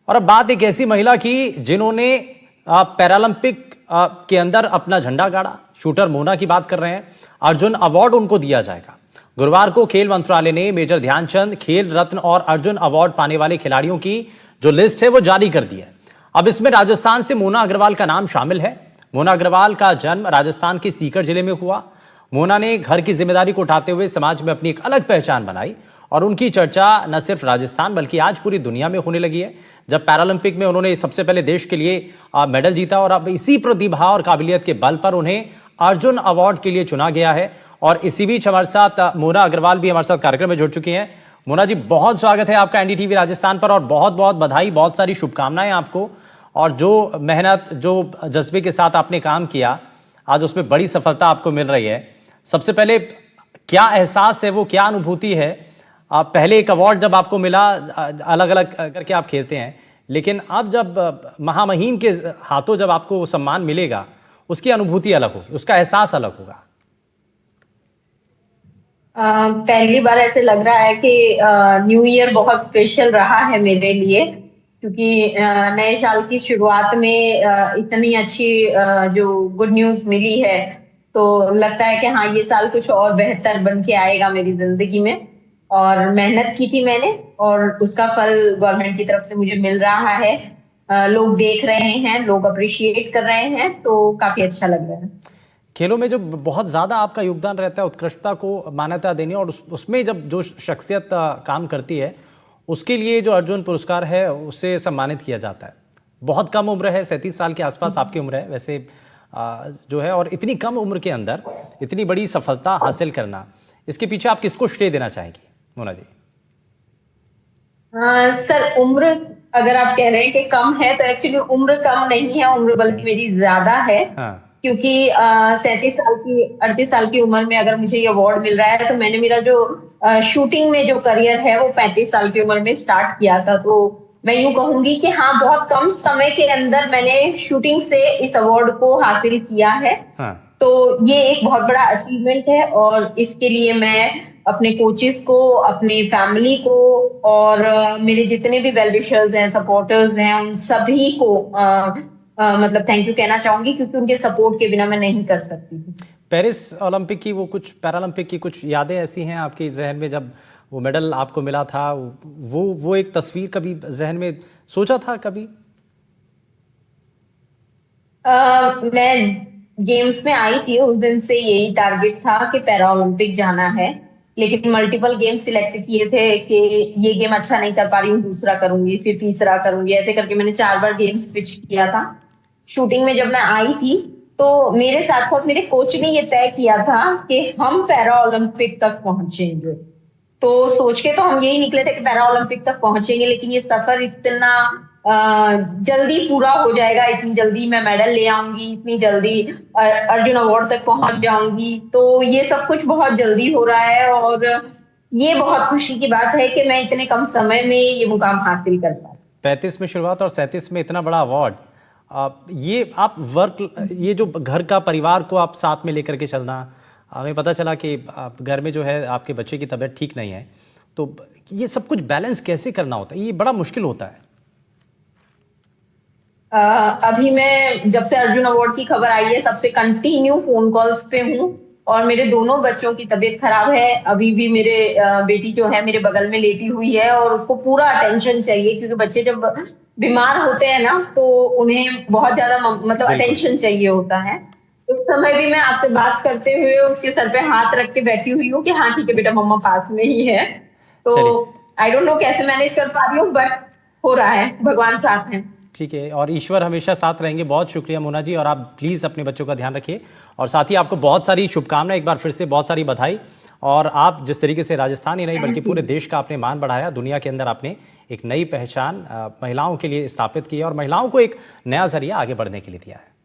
और अब बात एक ऐसी महिला की जिन्होंने पैरालंपिक के अंदर अपना झंडा गाड़ा। शूटर मोना की बात कर रहे हैं। अर्जुन अवार्ड उनको दिया जाएगा। गुरुवार को खेल मंत्रालय ने मेजर ध्यानचंद खेल रत्न और अर्जुन अवार्ड पाने वाले खिलाड़ियों की जो लिस्ट है वो जारी कर दी है। अब इसमें राजस्थान से मोना अग्रवाल का नाम शामिल है। मोना अग्रवाल का जन्म राजस्थान के सीकर जिले में हुआ। मोना ने घर की जिम्मेदारी को उठाते हुए समाज में अपनी एक अलग पहचान बनाई और उनकी चर्चा न सिर्फ राजस्थान बल्कि आज पूरी दुनिया में होने लगी है। जब पैरालंपिक में उन्होंने सबसे पहले देश के लिए मेडल जीता और अब इसी प्रतिभा और काबिलियत के बल पर उन्हें अर्जुन अवार्ड के लिए चुना गया है। और इसी बीच हमारे साथ मोना अग्रवाल भी हमारे साथ कार्यक्रम में जुड़ चुकी हैं। मोना जी, बहुत स्वागत है आपका एनडीटीवी राजस्थान पर और बहुत बहुत बधाई, बहुत सारी शुभकामनाएं आपको। और जो मेहनत, जो जज्बे के साथ आपने काम किया, आज उसमें बड़ी सफलता आपको मिल रही है। सबसे पहले क्या एहसास है, वो क्या अनुभूति है? पहले एक अवार्ड जब आपको मिला, अलग अलग करके आप खेलते हैं, लेकिन अब जब महामहिम के हाथों जब आपको वो सम्मान मिलेगा, उसकी अनुभूति अलग होगी, उसका एहसास अलग होगा। पहली बार ऐसे लग रहा है कि न्यू ईयर बहुत स्पेशल रहा है मेरे लिए, क्योंकि नए साल की शुरुआत में इतनी अच्छी जो गुड न्यूज मिली है, तो लगता है कि हाँ, ये साल कुछ और बेहतर बन के आएगा मेरी जिंदगी में। और मेहनत की थी मैंने और उसका फल गवर्नमेंट की तरफ से मुझे मिल रहा है। लोग देख रहे हैं, लोग अप्रिशिएट कर रहे हैं, तो काफी अच्छा लग रहा है। खेलों में जो बहुत ज़्यादा आपका योगदान रहता है उत्कृष्टता को मान्यता देने, और उसमें जब जो शख्सियत काम करती है उसके लिए जो अर्जुन पुरस्कार है उससे सम्मानित किया जाता है। बहुत कम उम्र है, 37 साल के आसपास आपकी उम्र है वैसे जो है, और इतनी कम उम्र के अंदर इतनी बड़ी सफलता हासिल करना, इसके पीछे आप किसको श्रेय देना चाहेंगी मोना जी? सर, उम्र अगर आप कह रहे हैं कि कम है, तो एक्चुअली उम्र कम नहीं है, उम्र बल्कि मेरी ज्यादा है। हाँ। क्योंकि 38 साल की उम्र में अगर मुझे ये अवार्ड मिल रहा है, तो मैंने मेरा जो शूटिंग में जो करियर है वो 35 साल की उम्र में स्टार्ट किया था। तो मैं यूं कहूंगी कि हाँ, बहुत कम समय के अंदर मैंने शूटिंग से इस अवार्ड को हासिल किया है। हाँ। तो ये एक बहुत बड़ा अचीवमेंट है और इसके लिए मैं अपने कोचेस को, अपनी फैमिली को और मेरे जितने भी वेल विशर्स हैं, सपोर्टर्स हैं, उन सभी को मतलब थैंक यू कहना चाहूंगी, क्योंकि उनके सपोर्ट के बिना मैं नहीं कर सकती थी। पेरिस ओलंपिक की वो कुछ, पैरालंपिक की कुछ यादें ऐसी हैं आपके जहन में, जब वो मेडल आपको मिला था, वो एक तस्वीर कभी जहन में सोचा था कभी? मैं गेम्स में आई थी, उस दिन से यही टारगेट था कि पैरा ओलंपिक जाना है, लेकिन मल्टीपल गेम्स सिलेक्ट किए थे कि ये गेम अच्छा नहीं कर पा रही हूँ, दूसरा करूंगी, फिर तीसरा करूंगी, ऐसे करके मैंने 4 बार गेम्स स्विच किया था। शूटिंग में जब मैं आई थी, तो मेरे साथ साथ मेरे कोच ने ये तय किया था कि हम पैरा ओलंपिक तक पहुंचेंगे। तो सोच के तो हम यही निकले थे कि पैरा ओलंपिक तक पहुंचेंगे, लेकिन ये सफर इतना जल्दी पूरा हो जाएगा, इतनी जल्दी मैं मेडल ले आऊंगी, इतनी जल्दी अर्जुन अवार्ड तक पहुंच जाऊंगी, तो ये सब कुछ बहुत जल्दी हो रहा है। और ये बहुत खुशी की बात है कि मैं इतने कम समय में ये मुकाम हासिल कर पाई। 35 में शुरुआत और 37 में इतना बड़ा अवार्ड। ये आप ये जो घर का परिवार को आप साथ में लेकर के चलना, हमें पता चला कि घर में जो है आपके बच्चे की तबीयत ठीक नहीं है, तो ये सब कुछ बैलेंस कैसे करना होता है? ये बड़ा मुश्किल होता है। अभी मैं जब से अर्जुन अवार्ड की खबर आई है, तब से कंटिन्यू फोन कॉल्स पे हूँ और मेरे दोनों बच्चों की तबीयत खराब है। अभी भी मेरे बेटी जो है मेरे बगल में लेटी हुई है और उसको पूरा अटेंशन चाहिए, क्योंकि बच्चे जब बीमार होते हैं ना, तो उन्हें बहुत ज्यादा मतलब अटेंशन चाहिए होता है। उस समय भी मैं आपसे बात करते हुए उसके सर पे हाथ रख के बैठी हुई हूँ कि हाँ ठीक है बेटा, मम्मा पास में ही है। तो आई डोंट नो कैसे मैनेज कर पा रही हूँ, बट हो रहा है, भगवान साथ है। ठीक है, और ईश्वर हमेशा साथ रहेंगे। बहुत शुक्रिया मोना जी, और आप प्लीज़ अपने बच्चों का ध्यान रखिए, और साथ ही आपको बहुत सारी शुभकामनाएं, एक बार फिर से बहुत सारी बधाई। और आप जिस तरीके से राजस्थान ही नहीं बल्कि पूरे देश का आपने मान बढ़ाया, दुनिया के अंदर आपने एक नई पहचान महिलाओं के लिए स्थापित की है और महिलाओं को एक नया जरिया आगे बढ़ने के लिए दिया है।